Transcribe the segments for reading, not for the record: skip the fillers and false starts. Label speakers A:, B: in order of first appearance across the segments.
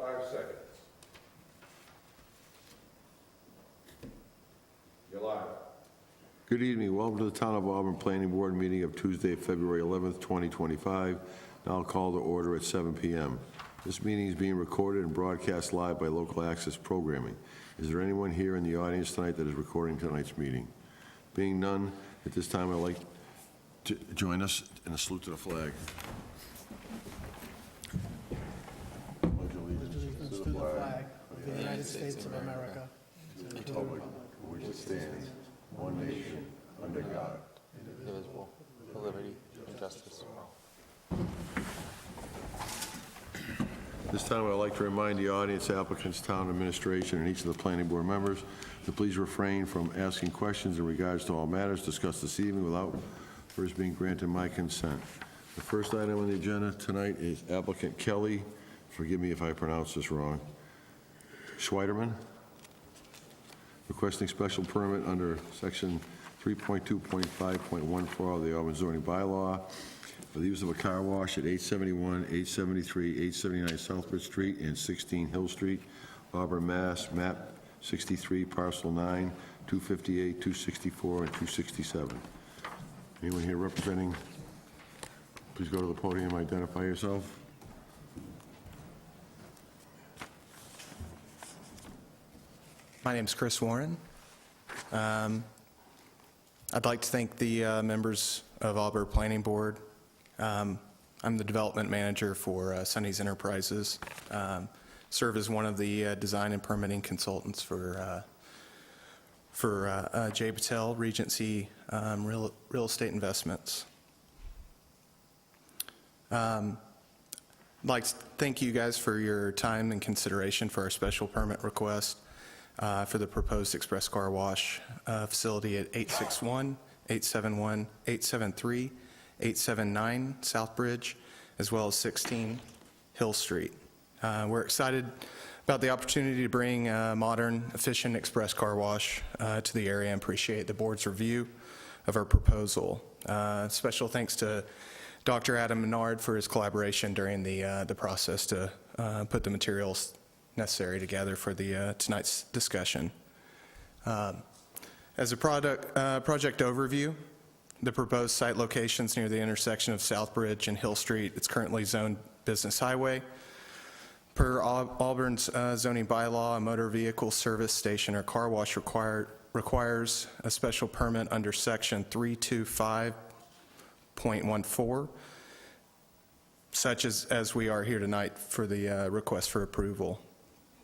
A: 5 seconds. You're live.
B: Good evening. Welcome to the Town of Auburn Planning Board meeting of Tuesday, February 11th, 2025. Now I'll call to order at 7 p.m. This meeting is being recorded and broadcast live by Local Access Programming. Is there anyone here in the audience tonight that is recording tonight's meeting? Being none, at this time I'd like to join us in a salute to the flag. Pledge allegiance
C: To the flag of the United States of America,
B: to the republic for which it stands, one nation, under God.
D: Indivisible, for liberty and justice for all.
B: This time, I'd like to remind the audience, applicants, town administration, and each of the planning board members to please refrain from asking questions in regards to all matters discussed this evening without first being granted my consent. The first item on the agenda tonight is applicant Kelly, forgive me if I pronounce this wrong, Schweiderman, requesting special permit under section 3.2.5.14 of the Auburn zoning bylaw for the use of a car wash at 871, 873, 879 Southbridge Street and 16 Hill Street, Auburn, Mass., map 63, parcel 9, 258, 264, and 267. Anyone here representing? Please go to the podium, identify yourself.
D: My name's Chris Warren. I'd like to thank the members of Auburn Planning Board. I'm the development manager for Sonny's Enterprises. Serve as one of the design and permitting consultants for Jay Patel, Regency Real Estate Investments. I'd like to thank you guys for your time and consideration for our special permit request for the proposed express car wash facility at 861, 871, 873, 879 Southbridge, as well as 16 Hill Street. We're excited about the opportunity to bring a modern, efficient express car wash to the area and appreciate the board's review of our proposal. Special thanks to Dr. Adam Menard for his collaboration during the process to put the materials necessary together for the tonight's discussion. As a project overview, the proposed site locations near the intersection of Southbridge and Hill Street. It's currently zoned business highway. Per Auburn's zoning bylaw, a motor vehicle service station or car wash requires a special permit under section 325.14, such as we are here tonight for the request for approval.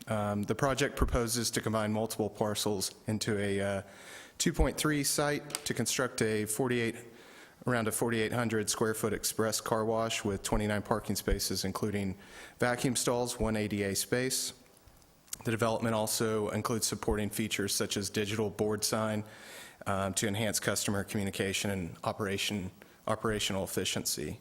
D: The project proposes to combine multiple parcels into a 2.3 site to construct around a 4,800 square foot express car wash with 29 parking spaces, including vacuum stalls, 1 ADA space. The development also includes supporting features such as digital board sign to enhance customer communication and operational efficiency.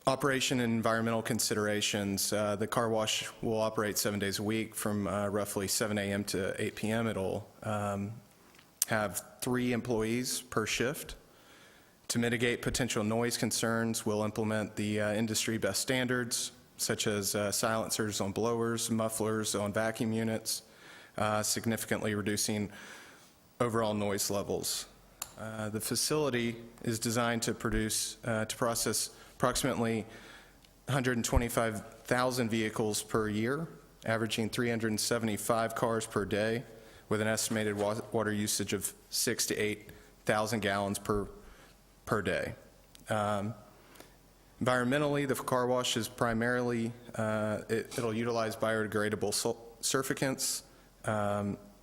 D: Operation and environmental considerations. The car wash will operate 7 days a week from roughly 7 a.m. to 8 p.m. It'll have 3 employees per shift. To mitigate potential noise concerns, we'll implement the industry best standards, such as silencers on blowers, mufflers on vacuum units, significantly reducing overall noise levels. The facility is designed to process approximately 125,000 vehicles per year, averaging 375 cars per day, with an estimated water usage of 6,000 to 8,000 gallons per day. Environmentally, the car wash is primarily, it'll utilize biodegradable surfactants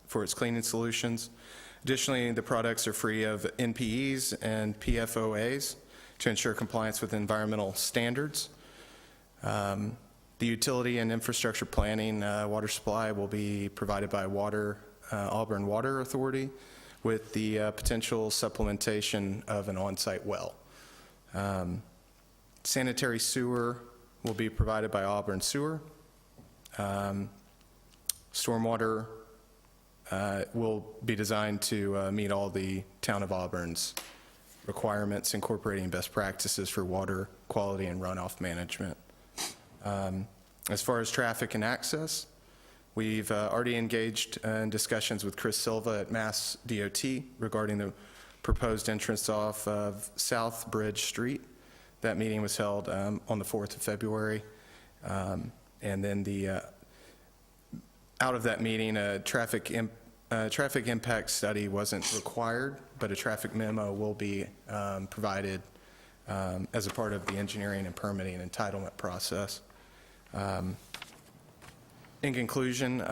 D: for its cleaning solutions. Additionally, the products are free of NPEs and PFOAs to ensure compliance with environmental standards. The utility and infrastructure planning water supply will be provided by Auburn Water Authority with the potential supplementation of an on-site well. Sanitary sewer will be provided by Auburn Sewer. Stormwater will be designed to meet all the Town of Auburn's requirements incorporating best practices for water quality and runoff management. As far as traffic and access, we've already engaged in discussions with Chris Silva at Mass DOT regarding the proposed entrance off of South Bridge Street. That meeting was held on the 4th of February. And then out of that meeting, a traffic impact study wasn't required, but a traffic memo will be provided as a part of the engineering and permitting entitlement process. In conclusion,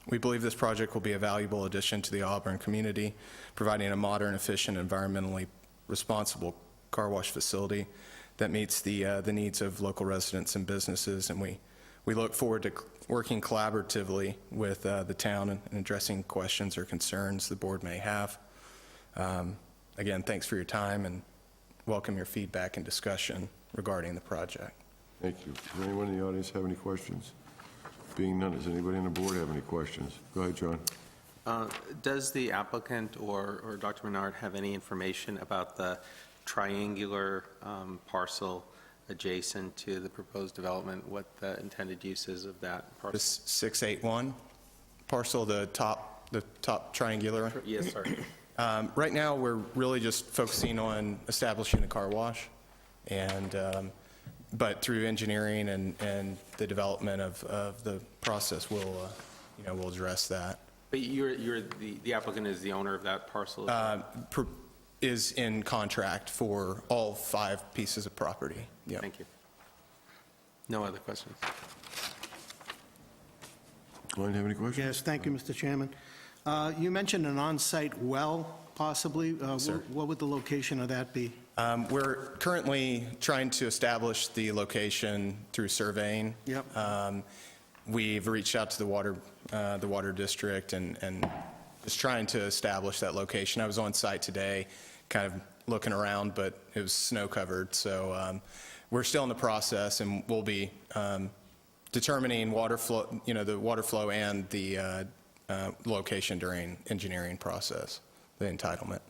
D: we believe this project will be a valuable addition to the Auburn community, providing a modern, efficient, environmentally responsible car wash facility that meets the needs of local residents and businesses, and we look forward to working collaboratively with the town and addressing questions or concerns the board may have. Again, thanks for your time and welcome your feedback and discussion regarding the project.
B: Thank you. Does anyone in the audience have any questions? Being none, does anybody on the board have any questions? Go ahead, John.
A: Does the applicant or Dr. Menard have any information about the triangular parcel adjacent to the proposed development, what the intended use is of that parcel?
D: This 681 parcel, the top triangular.
A: Yes, sorry.
D: Right now, we're really just focusing on establishing the car wash, and but through engineering and the development of the process, we'll address that.
A: But the applicant is the owner of that parcel?
D: Is in contract for all 5 pieces of property. Yeah.
A: Thank you. No other questions?
B: Glenn, have any questions?
C: Yes, thank you, Mr. Chairman. You mentioned an on-site well, possibly.
D: Sir.
C: What would the location of that be?
D: We're currently trying to establish the location through surveying.
C: Yep.
D: We've reached out to the water district and just trying to establish that location. I was on site today, kind of looking around, but it was snow covered. So we're still in the process, and we'll be determining water flow, the water flow and the location during engineering process, the entitlement.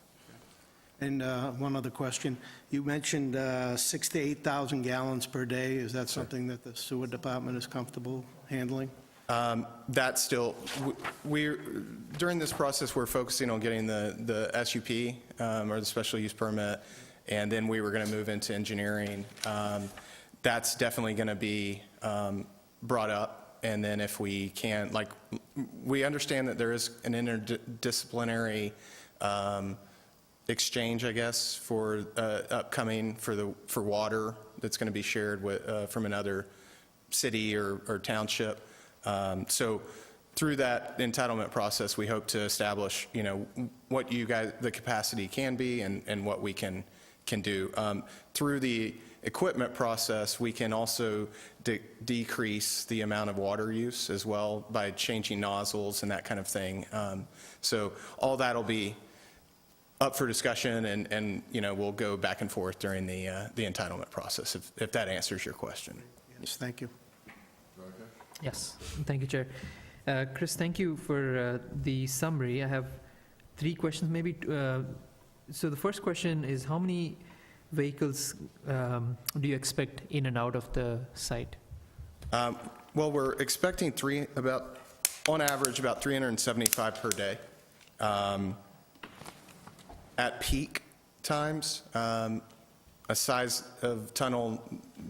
C: And one other question. You mentioned 6,000 to 8,000 gallons per day. Is that something that the sewer department is comfortable handling?
D: That's still, during this process, we're focusing on getting the SUP, or the special use permit, and then we were going to move into engineering. That's definitely going to be brought up, and then if we can, we understand that there is an interdisciplinary exchange, I guess, for upcoming for water that's going to be shared with, from another city or township. So through that entitlement process, we hope to establish, what you guys, the capacity can be and what we can do. Through the equipment process, we can also decrease the amount of water use as well by changing nozzles and that kind of thing. So all that'll be up for discussion, and we'll go back and forth during the entitlement process, if that answers your question.
C: Yes, thank you.
E: Yes, thank you, Chair. Chris, thank you for the summary. I have 3 questions, maybe. So the first question is, how many vehicles do you expect in and out of the site?
D: Well, we're expecting on average, about 375 per day. At peak times, a size of tunnel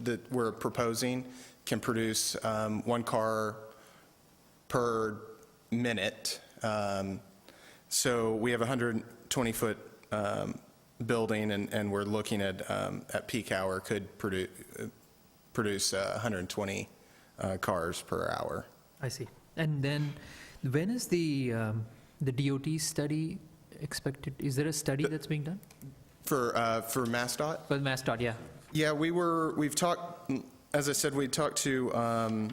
D: that we're proposing can produce 1 car per minute. So we have a 120-foot building, and we're looking at peak hour could produce 120 cars per hour.
E: I see. And then, when is the DOT study expected? Is there a study that's being done?
D: For MassDOT?
E: Well, MassDOT, yeah.
D: Yeah, we've talked, as I said, we talked to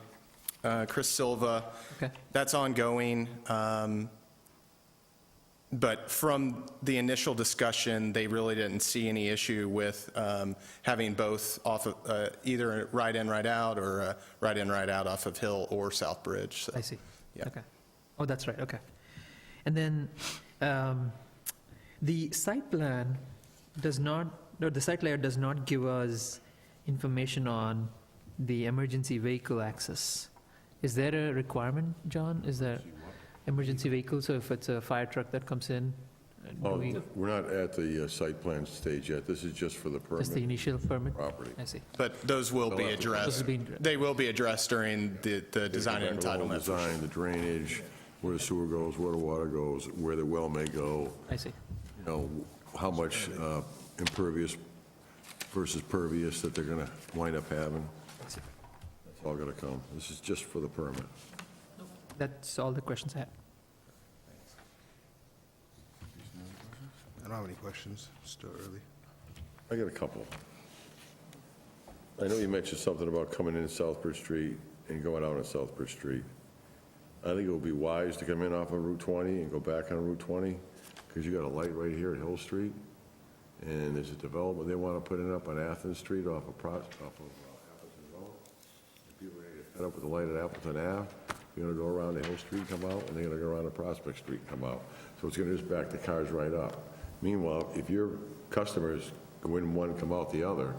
D: Chris Silva.
E: Okay.
D: That's ongoing. But from the initial discussion, they really didn't see any issue with having both off of either right in, right out, or right in, right out off of Hill or South Bridge. So,
E: I see.
D: yeah.
E: Okay. Oh, that's right, okay. And then the site plan does not, or the site layout does not give us information on the emergency vehicle access. Is there a requirement, John? Is there emergency vehicle, so if it's a fire truck that comes in, do
B: Oh,
E: we,
B: we're not at the site plan stage yet. This is just for the
E: just the
B: permit
E: initial permit?
B: property.
E: I see.
D: But those will be
B: They'll have to-
E: This
D: addressed.
E: is being,
D: They will be addressed during the design and
B: The whole
D: entitlement.
B: Design, the drainage, where the sewer goes, where the water goes, where the well may go,
E: I see.
B: you know, how much impervious versus pervious that they're going to wind up having.
E: I see.
B: It's all going to come. This is just for the permit.
E: That's all the questions I have.
F: I don't have any questions, still early.
B: I got a couple. I know you mentioned something about coming in Southbridge Street and going out on Southbridge Street. I think it would be wise to come in off of Route 20 and go back on Route 20, because you got a light right here at Hill Street, and there's a development they want to put in up on Athens Street off of Appleton Road. If people are gonna head up with the light at Appleton Ave, you're going to go around the Hill Street, come out, and they're going to go around the Prospect Street, come out. So it's going to just back the cars right up. Meanwhile, if your customers go in one, come out the other,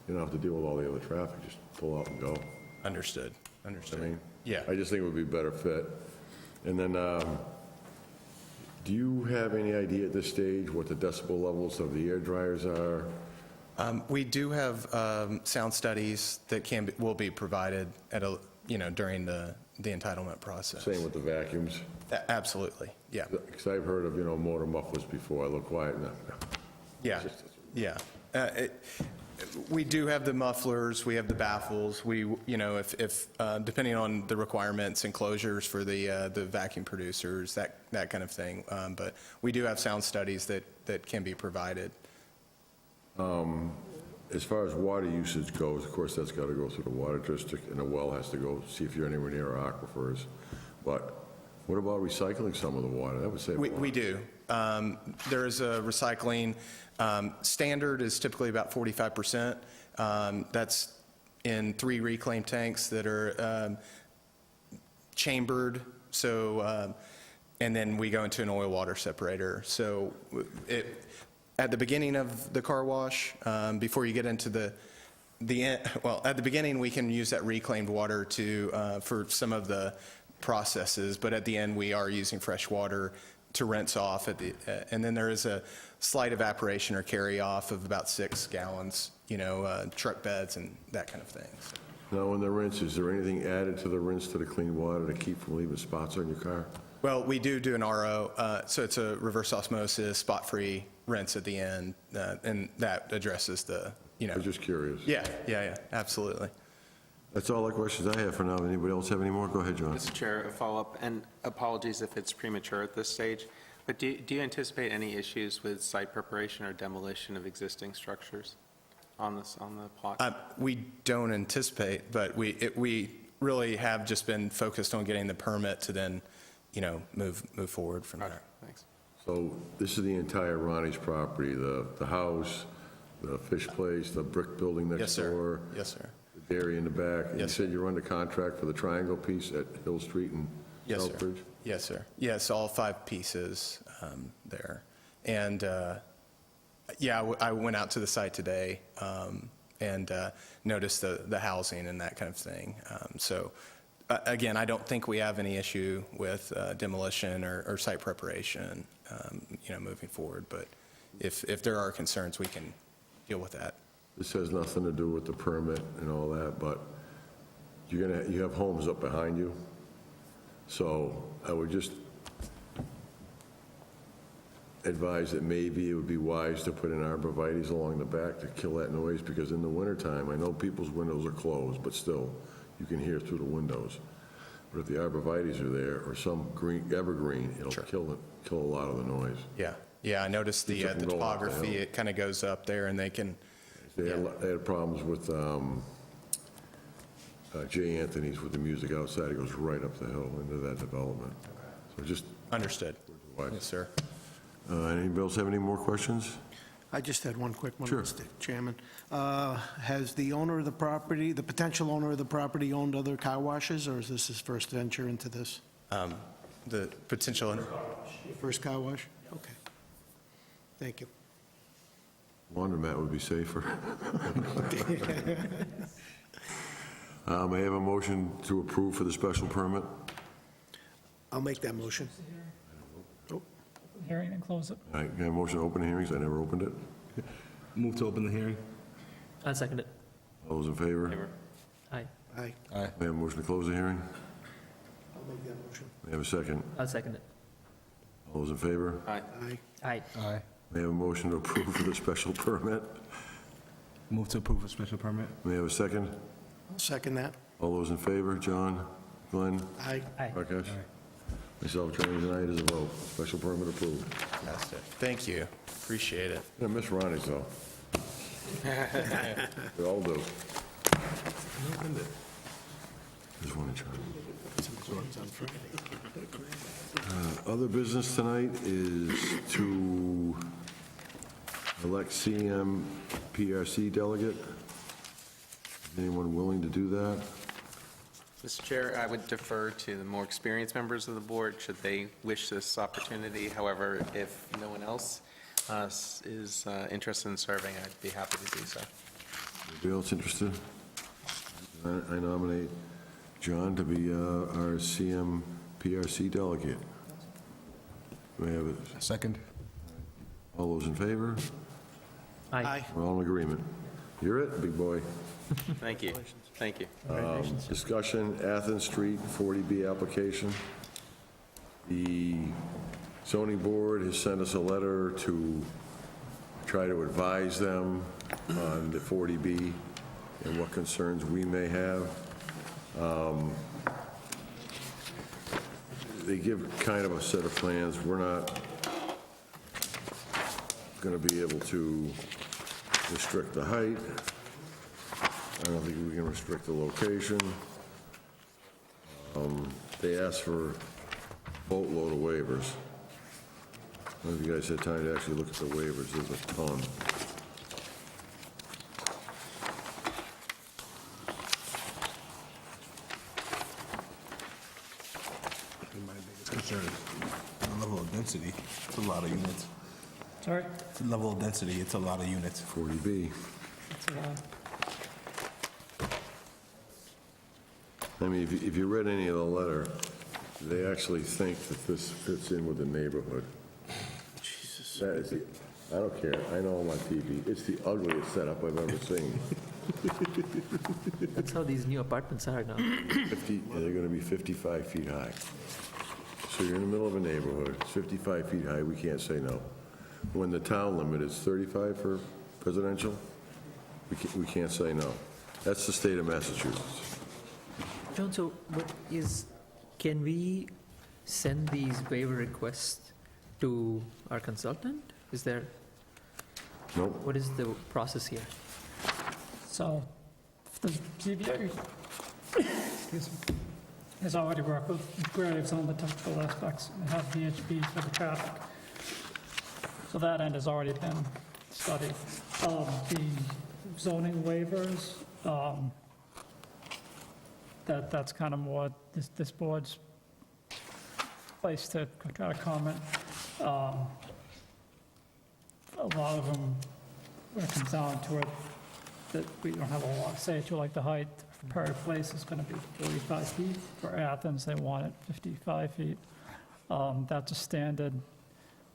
B: you don't have to deal with all the other traffic, just pull out and go.
D: Understood,
B: I
D: understood.
B: mean,
D: Yeah.
B: I just think it would be a better fit. And then, do you have any idea at this stage what the decibel levels of the air dryers are?
D: We do have sound studies that will be provided at a, during the entitlement process.
B: Same with the vacuums?
D: Absolutely, yeah,
B: Because I've heard of, motor mufflers before, I look quiet now.
D: yeah, yeah. We do have the mufflers, we have the baffles, if depending on the requirements and closures for the vacuum producers, that kind of thing. But we do have sound studies that can be provided.
B: As far as water usage goes, of course, that's got to go through the water district, and the well has to go, see if you're anywhere near our aquifers. But what about recycling some of the water? That would save a lot.
D: We do. There is a recycling, standard is typically about 45%. That's in 3 reclaim tanks that are chambered, so, and then we go into an oil water separator. So at the beginning of the car wash, before you get into the end, well, at the beginning, we can use that reclaimed water for some of the processes, but at the end, we are using fresh water to rinse off and then there is a slight evaporation or carry off of about 6 gallons, truck beds and that kind of thing.
B: Now, in the rinse, is there anything added to the rinse to the clean water to keep from leaving spots on your car?
D: Well, we do an RO, so it's a reverse osmosis, spot-free rinse at the end, and that addresses the,
B: I was just curious.
D: Yeah, absolutely.
B: That's all the questions I have for now. Anybody else have any more? Go ahead, John.
A: Mr. Chair, a follow-up, and apologies if it's premature at this stage, but do you anticipate any issues with site preparation or demolition of existing structures on the plot?
D: We don't anticipate, but we really have just been focused on getting the permit to then, move forward from
A: Okay,
D: there.
A: thanks.
B: So this is the entire Ronnie's property, the house, the fish place, the brick building
D: Yes,
B: next
D: sir.
B: door,
D: Yes, sir.
B: the dairy in the back. And you
D: Yes,
B: said you're under contract for the triangle piece at Hill Street and
D: Yes, sir.
B: Southbridge?
D: Yes, sir. Yes, all 5 pieces there. And, I went out to the site today and noticed the housing and that kind of thing. So, again, I don't think we have any issue with demolition or site preparation, moving forward. But if there are concerns, we can deal with that.
B: This has nothing to do with the permit and all that, but you have homes up behind you. So I would just advise that maybe it would be wise to put in arborvitaes along the back to kill that noise, because in the wintertime, I know people's windows are closed, but still, you can hear through the windows. But if the arborvitaes are there, or some evergreen, it'll
D: Sure.
B: kill a lot of the noise.
D: Yeah, I noticed the
B: Keeps it from going up the
D: topography,
B: hill.
D: it kind of goes up there and they can,
B: They had problems with Jay Anthony's with the music outside. It goes right up the hill into that development. So just,
D: understood. Yes, sir.
B: anybody else have any more questions?
C: I just had one quick one,
B: Sure.
C: Mr. Chairman. Has the owner of the property, the potential owner of the property, owned other car washes, or is this his first venture into this?
D: The potential,
C: First car wash? Okay. Thank you.
B: Laundromat would be safer. May I have a motion to approve for the special permit?
C: I'll make that motion.
G: Hearing and close it.
B: All right, can I have a motion to open hearings? I never opened it.
F: Move to open the hearing?
E: I'll second it.
B: All those in favor?
A: Favor?
E: Aye.
C: Aye.
F: Aye.
B: May I have a motion to close the hearing?
C: I'll make that motion.
B: May I have a second?
E: I'll second it.
B: All those in favor?
A: Aye.
C: Aye.
E: Aye.
F: Aye.
B: May I have a motion to approve for the special permit?
F: Move to approve a special permit?
B: May I have a second?
C: I'll second that.
B: All those in favor? John? Glenn?
C: Aye.
E: Aye.
B: Rakesh? Myself, Attorney tonight is a vote. Special permit approved.
D: Fantastic. Thank you. Appreciate it.
B: I miss Ronnie's, though. We all do. Just want to try. Other business tonight is to elect CM PRC delegate. Is anyone willing to do that?
A: Mr. Chair, I would defer to the more experienced members of the board should they wish this opportunity. However, if no one else is interested in serving, I'd be happy to do so.
B: Anybody else interested? I nominate John to be our CM PRC delegate. May I have a
F: Second?
B: All those in favor?
E: Aye.
B: We're all in agreement. You're it, big boy.
A: Thank you. Thank you.
B: Discussion, Athens Street 40B application. The zoning board has sent us a letter to try to advise them on the 40B and what concerns we may have. They give kind of a set of plans. We're not going to be able to restrict the height. I don't think we can restrict the location. They asked for a boatload of waivers. I don't know if you guys had time to actually look at the waivers. There's a ton.
F: My biggest concern is the level of density. It's a lot of units.
G: Sorry?
F: The level of density, it's a lot of units.
B: 40B.
G: That's a lot.
B: I mean, if you read any of the letter, they actually think that this fits in with the neighborhood.
C: Jesus.
B: That is, I don't care. I know I'm on TV. It's the ugliest setup I've ever seen.
E: That's how these new apartments are now.
B: 50, they're going to be 55 feet high. So you're in the middle of a neighborhood, it's 55 feet high, we can't say no. When the town limit is 35 for residential, we can't say no. That's the state of Massachusetts.
E: John, so can we send these waiver requests to our consultant? Is there,
B: Nope.
E: what is the process here?
G: So the ZBA excuse me, has already worked with Graves on the technical aspects and have VHB for the traffic. So that end has already been studied. The zoning waivers, that's kind of more this board's place to try to comment. A lot of them, when it comes down to it, that we don't have a lot to say to, like the height for Perry Place is going to be 45 feet. For Athens, they want it 55 feet. That's a standard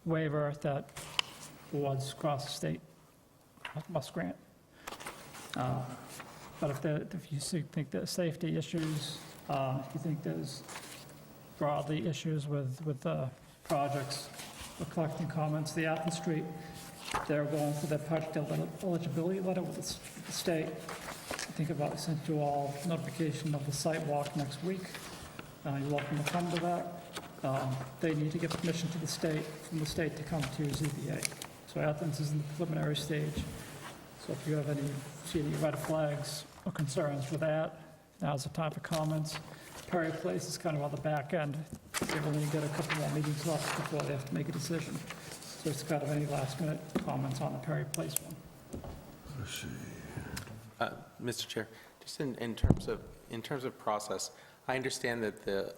G: waiver that boards across the state must grant. But if you think there's safety issues, if you think there's broadly issues with the projects, we're collecting comments. The Athens Street, they're going for the project eligibility letter with the state. I think about sent you all notification of the site walk next week. You're welcome to come to that. They need to get permission to the state, from the state to come to ZBA. So Athens is in the preliminary stage. So if you have see any red flags or concerns with that, now's the time for comments. Perry Place is kind of on the back end. They've only got a couple more meetings left before they have to make a decision. So it's kind of any last-minute comments on the Perry Place one.
B: Let's see.
A: Mr. Chair, just in terms of process, I understand that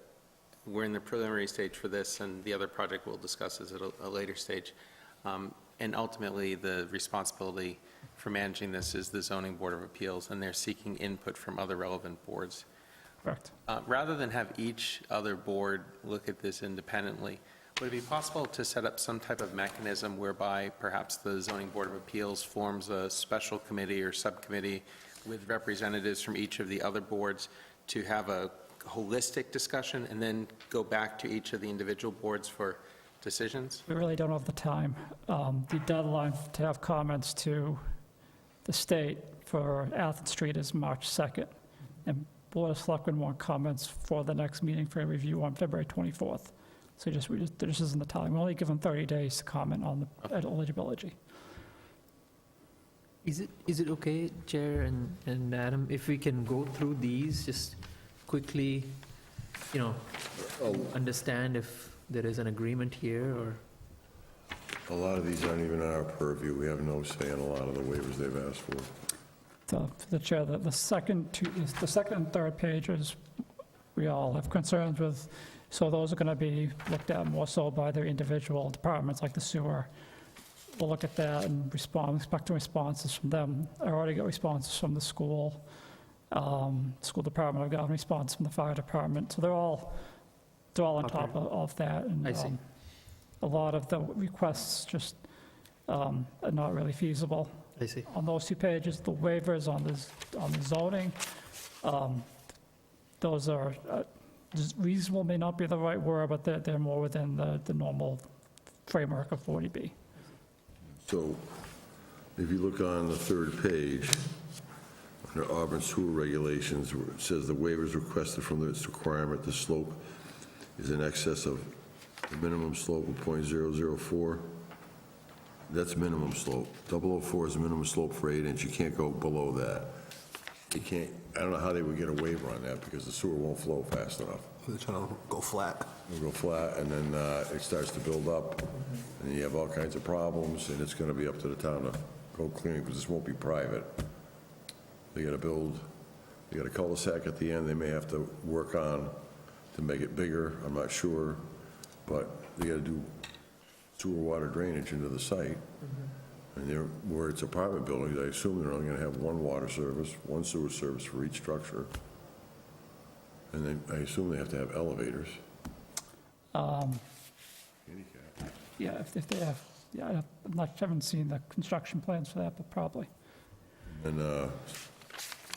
A: we're in the preliminary stage for this, and the other project we'll discuss is at a later stage. And ultimately, the responsibility for managing this is the Zoning Board of Appeals, and they're seeking input from other relevant boards.
G: Correct.
A: Rather than have each other board look at this independently, would it be possible to set up some type of mechanism whereby perhaps the Zoning Board of Appeals forms a special committee or subcommittee with representatives from each of the other boards to have a holistic discussion and then go back to each of the individual boards for decisions?
G: We really don't have the time. The deadline to have comments to the state for Athens Street is March 2nd, and Board of Selectmen want comments for the next meeting for review on February 24th. So there just isn't the time. We only give them 30 days to comment on the eligibility.
E: Is it okay, Chair and Adam, if we can go through these, just quickly, understand if there is an agreement here, or?
B: A lot of these aren't even in our purview. We have no say in a lot of the waivers they've asked for.
G: So, for the Chair, the second and third pages, we all have concerns with, so those are going to be looked at more so by their individual departments, like the sewer. We'll look at that and expect responses from them. I already got responses from the school department. I've gotten responses from the fire department. So they're all on top of that. And,
E: I see.
G: a lot of the requests just are not really feasible.
E: I see.
G: On those 2 pages, the waivers on the zoning, those are reasonable, may not be the right word, but they're more within the normal framework of 40B.
B: So if you look on the third page, under Auburn sewer regulations, where it says the waivers requested from its requirement, the slope is in excess of the minimum slope of .004. That's minimum slope. 004 is the minimum slope for 8-inch. You can't go below that. You can't, I don't know how they would get a waiver on that, because the sewer won't flow fast enough.
F: They're trying to go flat.
B: It'll go flat, and then it starts to build up, and then you have all kinds of problems, and it's going to be up to the town to go clean, because this won't be private. They got to build, they got a cul-de-sac at the end they may have to work on to make it bigger, I'm not sure, but they got to do sewer water drainage into the site. And they're, where it's apartment buildings, I assume they're only going to have one water service, one sewer service for each structure. And then I assume they have to have elevators. Handicap.
G: Yeah, if they have, yeah, I haven't seen the construction plans for that, but probably.
B: And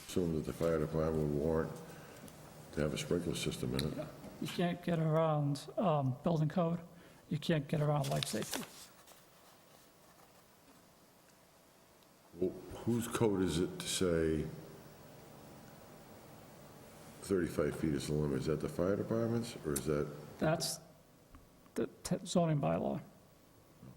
B: assume that the fire department would warrant to have a sprinkler system in it.
G: You can't get around building code. You can't get around life safety.
B: Well, whose code is it to say 35 feet is the limit? Is that the fire department's, or is that,
G: That's the zoning bylaw.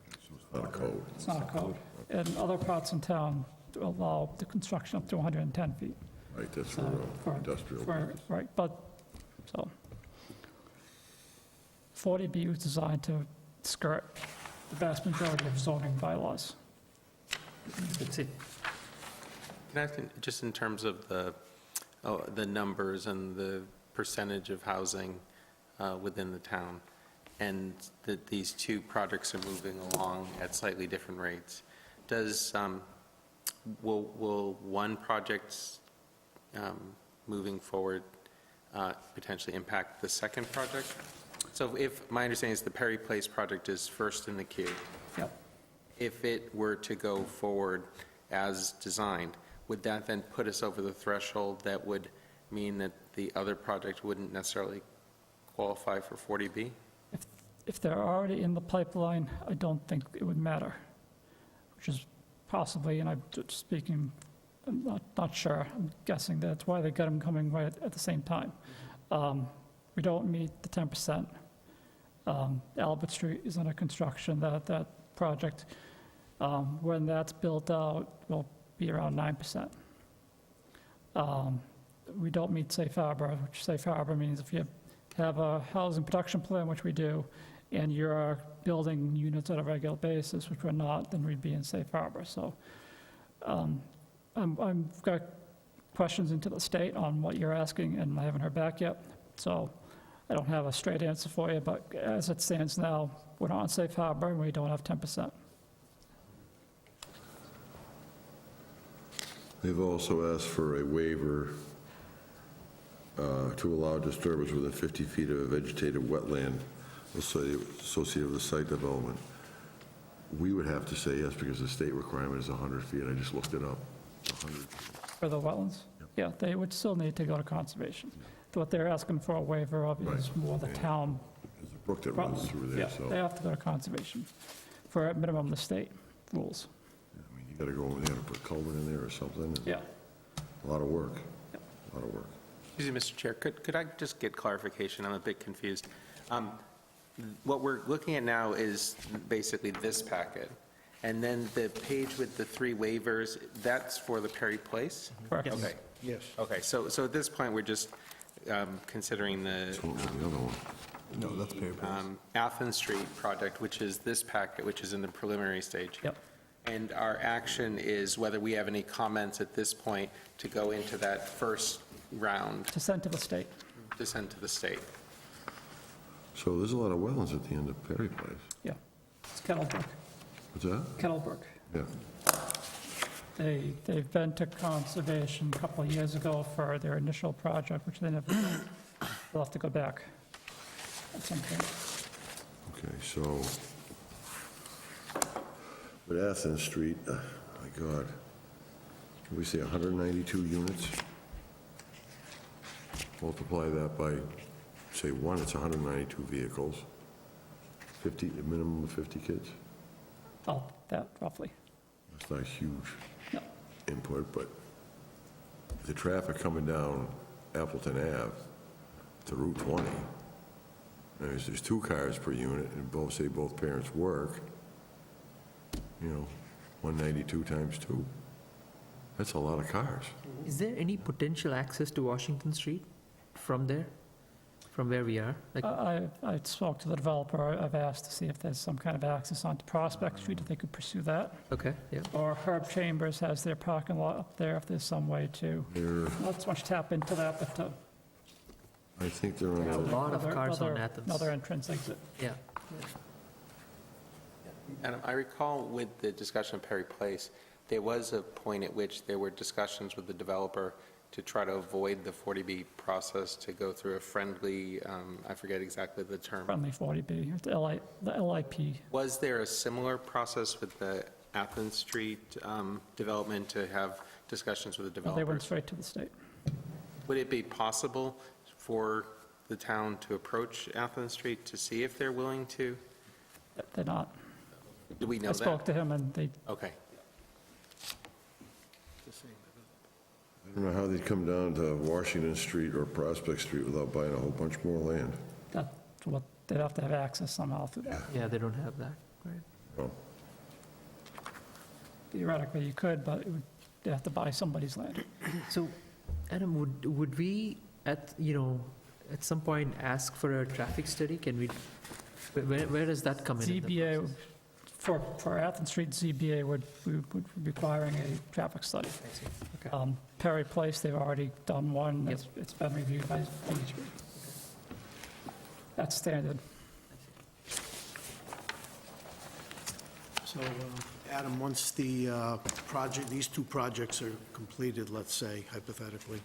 B: so it's not a code?
G: It's not a code. And other parts in town allow the construction up to 110 feet.
B: Right, that's
G: So,
B: for industrial.
G: Right, but, so, 40B was designed to skirt the vast majority of zoning bylaws.
E: That's it.
A: Can I ask, just in terms of the numbers and the percentage of housing within the town, and that these 2 projects are moving along at slightly different rates, will one project moving forward potentially impact the second project? So if, my understanding is the Perry Place project is first in the queue.
G: Yep.
A: If it were to go forward as designed, would that then put us over the threshold that would mean that the other project wouldn't necessarily qualify for 40B?
G: If they're already in the pipeline, I don't think it would matter, which is possibly, and I'm just speaking, I'm not sure, I'm guessing that's why they got them coming right at the same time. We don't meet the 10%. Albert Street is under construction, that project. When that's built out, will be around 9%. We don't meet safe harbor, which safe harbor means if you have a housing production plan, which we do, and you're building units on a regular basis, which we're not, then we'd be in safe harbor. So I've got questions into the state on what you're asking, and I haven't heard back yet. So I don't have a straight answer for you, but as it stands now, we're not on safe harbor, and we don't have 10%.
B: They've also asked for a waiver to allow disturbance within 50 feet of a vegetated wetland associated with the site development. We would have to say yes because the state requirement is 100 feet. I just looked it up. 100.
G: For the wetlands? Yeah, they would still need to go to conservation. What they're asking for a waiver of is
B: Right.
G: more the town.
B: There's a brook that runs through
G: Yeah,
B: there,
G: they
B: so,
G: have to go to conservation for at minimum the state rules.
B: I mean, you gotta go, you gotta put culvert in there or something.
G: Yeah.
B: A lot of work.
G: Yep.
B: A lot of work.
A: Excuse me, Mr. Chair, could I just get clarification? I'm a bit confused. What we're looking at now is basically this packet, and then the page with the 3 waivers, that's for the Perry Place?
G: Correct.
A: Okay,
C: Yes.
A: okay, so at this point, we're just considering the
B: What was the other one?
F: No, that's Perry Place.
A: Athens Street project, which is this packet, which is in the preliminary stage.
G: Yep.
A: And our action is whether we have any comments at this point to go into that first round
G: To send to the state.
A: to send to the state.
B: So there's a lot of wetlands at the end of Perry Place.
G: Yeah. It's Kettlebrook.
B: What's that?
G: Kettlebrook.
B: Yeah.
G: They've been to conservation a couple of years ago for their initial project, which they never did. They'll have to go back at some point.
B: Okay, so, with Athens Street, my God, can we say 192 units? Multiply that by, say, 1, it's 192 vehicles. 50, a minimum of 50 kids?
G: Oh, that roughly.
B: That's not huge
G: No.
B: input, but the traffic coming down Appleton Ave to Route 20, there's 2 cars per unit, and both parents work, 192 times 2. That's a lot of cars.
E: Is there any potential access to Washington Street from there, from where we are? Like,
G: I spoke to the developer. I've asked to see if there's some kind of access onto Prospect Street, if they could pursue that.
E: okay, yeah.
G: Or Herb Chambers has their parking lot up there, if there's some way to,
B: They're,
G: not so much tap into that, but to.
B: I think they're on
E: a
B: a,
E: lot of cars on Athens.
G: Another entrance exit.
E: Yeah.
A: And I recall with the discussion of Perry Place, there was a point at which there were discussions with the developer to try to avoid the 40B process, to go through a friendly, I forget exactly the term.
G: Friendly 40B, it's the LIP.
A: Was there a similar process with the Athens Street development to have discussions with the
G: They went
A: developers?
G: straight to the state.
A: Would it be possible for the town to approach Athens Street to see if they're willing to?
G: They're not.
A: Do we know
G: I
A: that?
G: spoke to him, and they,
A: Okay.
B: I don't know how they'd come down to Washington Street or Prospect Street without buying a whole bunch more land.
G: that's what, they'd have to have access somehow through that.
E: Yeah, they don't have that, right?
B: Oh,
G: Theoretically, you could, but they'd have to buy somebody's land.
E: So, Adam, would we, at some point ask for a traffic study? Can we, where does that come in? the
G: ZBA,
E: process?
G: for Athens Street, ZBA would be requiring a traffic study.
E: I see. Okay.
G: Perry Place, they've already done one.
E: Yep.
G: It's been reviewed by VHB. That's standard.
C: So, Adam, once the these 2 projects are completed, let's say hypothetically,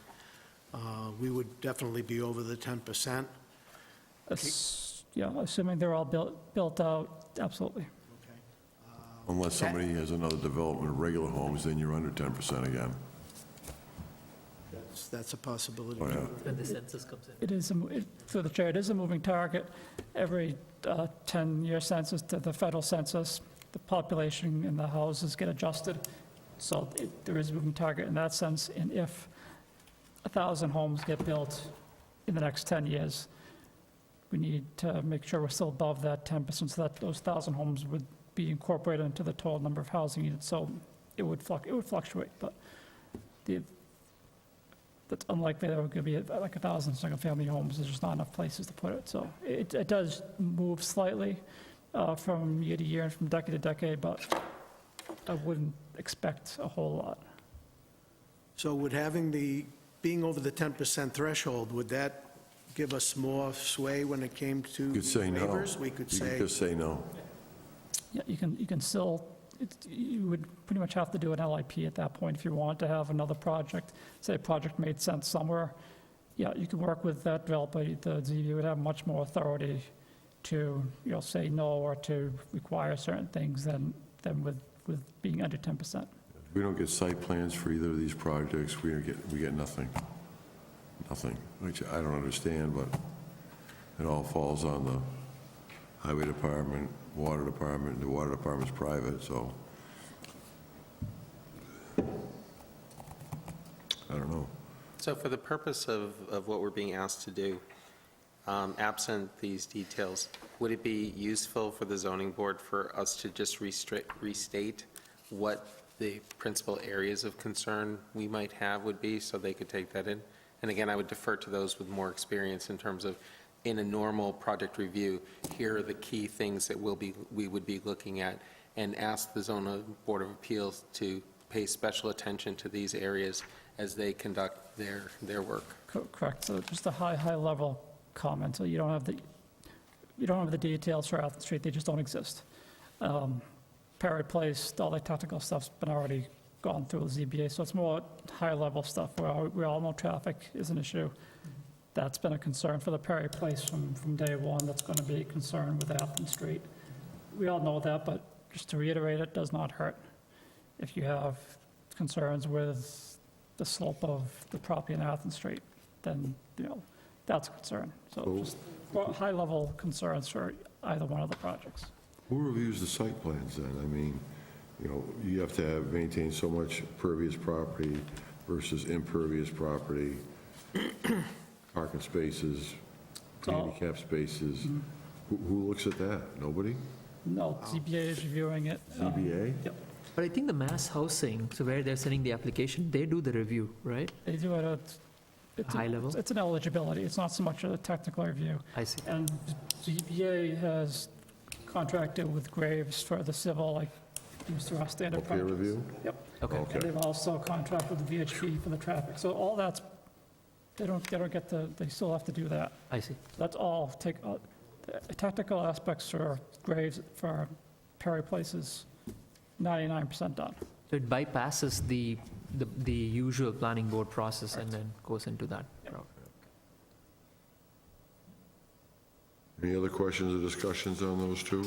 C: we would definitely be over the 10%.
G: Yeah, assuming they're all built out, absolutely.
C: Okay.
B: unless somebody has another development of regular homes, then you're under 10% again.
C: That's a possibility.
B: Oh, yeah.
E: When the census comes in.
G: It is, through the chair, it is a moving target. Every 10-year census to the federal census, the population in the houses get adjusted. So there is a moving target in that sense. And if 1,000 homes get built in the next 10 years, we need to make sure we're still above that 10%, so that those 1,000 homes would be incorporated into the total number of housing units. So it would fluctuate, but that's unlikely that we're going to be at like 1,000 single-family homes. There's just not enough places to put it. So it does move slightly from year to year and from decade to decade, but I wouldn't expect a whole lot.
C: So would being over the 10% threshold, would that give us more sway when it came to
B: You could say no.
C: waivers? We could
B: You
C: say,
B: could just say no.
G: Yeah, you can still you would pretty much have to do an LIP at that point if you want to have another project. Say a project made sense somewhere, yeah, you can work with that developer. The ZBA would have much more authority to, say no or to require certain things than with being under 10%.
B: If we don't get site plans for either of these projects, we get nothing. Nothing, which I don't understand, but it all falls on the highway department, water department. The water department's private, so I don't know.
A: So for the purpose of what we're being asked to do, absent these details, would it be useful for the zoning board for us to just restate what the principal areas of concern we might have would be, so they could take that in? And again, I would defer to those with more experience in terms of, in a normal project review, here are the key things that we would be looking at, and ask the zoning board of appeals to pay special attention to these areas as they conduct their work.
G: Correct. So just a high-level comment. So you don't have the details for Athens Street. They just don't exist. Perry Place, all the technical stuff's been already gone through the ZBA, so it's more high-level stuff where we all know traffic is an issue. That's been a concern for the Perry Place from day one. That's going to be a concern with Athens Street. We all know that, but just to reiterate, it does not hurt. If you have concerns with the slope of the property in Athens Street, then, that's a concern. So just high-level concerns for either one of the projects.
B: Who reviews the site plans then? I mean, you have to maintain so much pervious property versus impervious property, parking spaces, handicap spaces. Who looks at that? Nobody?
G: No, ZBA is reviewing it.
B: ZBA?
G: Yep.
E: But I think the mass housing, so where they're sending the application, they do the review, right?
G: They do it at...
E: High level?
G: It's an eligibility. It's not so much a technical review.
E: I see.
G: And ZBA has contracted with Graves for the civil, like, used to our standard
B: Peer
G: projects.
B: review?
G: Yep.
E: Okay.
G: And they've also contracted with the VHP for the traffic. So all that's, they don't get they still have to do that.
E: I see.
G: That's all the technical aspects for Graves, for Perry Place is 99% done.
E: So it bypasses the usual planning board process and then goes into that route.
B: Any other questions or discussions on those two?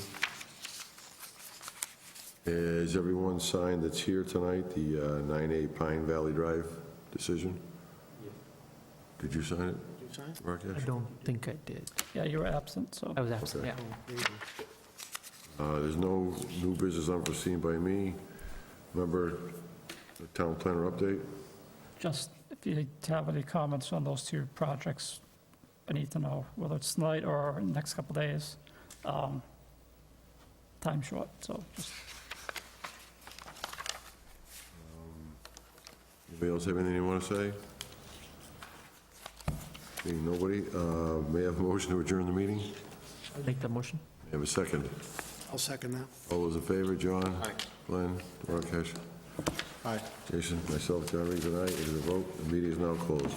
B: Is everyone signed that's here tonight, the 9A Pine Valley Drive decision? Did you sign it?
C: You sign?
E: I
B: Rakesh?
E: don't think I did.
G: Yeah, you were absent, so.
E: I was absent, yeah.
B: There's no new business unforeseen by me. Remember, the town planner update?
G: Just if you have any comments on those two projects, I need to know, whether it's tonight or in the next couple of days. Time short, so just,
B: Anybody else have anything you want to say? Seeing nobody, may I have a motion to adjourn the meeting? May
E: I'll make the motion.
B: I have a second?
C: I'll second that.
B: All those in favor, John?
A: Aye.
B: Glenn? Rakesh?
C: Aye.
B: Jason? Myself, John Reed, and I. It is a vote. The meeting is now closed.